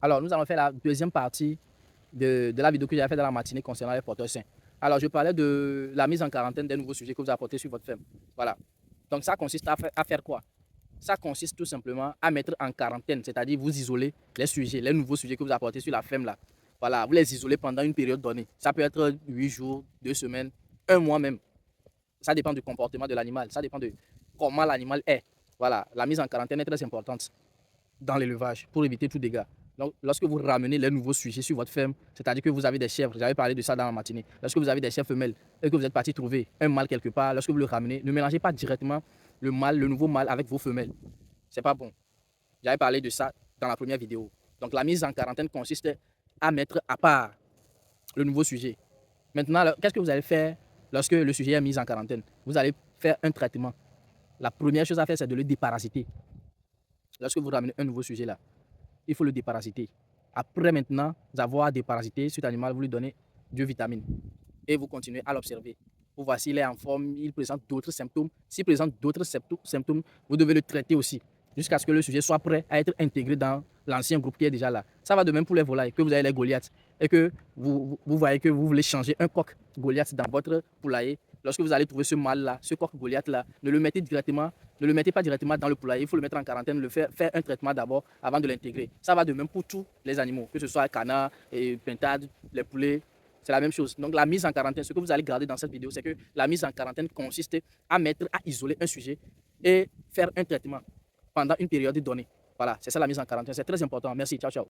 Alors, nous allons faire la deuxième partie de la vidéo que j'avais faite dans la matinée concernant les porteurs sains. Alors, je parlais de la mise en quarantaine des nouveaux sujets que vous apportez sur votre ferme. Voilà. Donc, ça consiste à faire quoi? Ça consiste tout simplement à mettre en quarantaine, c'est-à-dire vous isoler les sujets, les nouveaux sujets que vous apportez sur la ferme là. Voilà, vous les isolez pendant une période donnée. Ça peut être 8 jours, 2 semaines, un mois même. Ça dépend du comportement de l'animal, ça dépend de comment l'animal est. Voilà, la mise en quarantaine est très importante dans l'élevage pour éviter tout dégât. Donc, lorsque vous ramenez les nouveaux sujets sur votre ferme, c'est-à-dire que vous avez des chèvres, j'avais parlé de ça dans la matinée, lorsque vous avez des chèvres femelles et que vous êtes parti trouver un mâle quelque part, lorsque vous le ramenez, ne mélangez pas directement le mâle, le nouveau mâle avec vos femelles. C'est pas bon. J'avais parlé de ça dans la première vidéo. Donc, la mise en quarantaine consiste à mettre à part le nouveau sujet. Maintenant, qu'est-ce que vous allez faire lorsque le sujet est mis en quarantaine? Vous allez faire un traitement. La première chose à faire, c'est de le déparasiter. Lorsque vous ramenez un nouveau sujet là, il faut le déparasiter. Après maintenant avoir déparasité cet animal, vous lui donnez deux vitamines et vous continuez à l'observer. Vous voir s'il est en forme, il présente d'autres symptômes. S'il présente d'autres symptômes, vous devez le traiter aussi jusqu'à ce que le sujet soit prêt à être intégré dans l'ancien groupe qui est déjà là. Ça va de même pour les volailles, que vous avez les Goliaths et que vous voyez que vous voulez changer un coq Goliath dans votre poulailler. Lorsque vous allez trouver ce mâle-là, ce coq Goliath-là, ne le mettez pas directement dans le poulailler, il faut le mettre en quarantaine, faire un traitement d'abord avant de l'intégrer. Ça va de même pour tous les animaux, que ce soit canard, et pintade, les poulets, c'est la même chose. Donc la mise en quarantaine, ce que vous allez garder dans cette vidéo, c'est que la mise en quarantaine consiste à isoler un sujet et faire un traitement pendant une période donnée. Voilà, c'est ça la mise en quarantaine, c'est très important. Merci, ciao, ciao.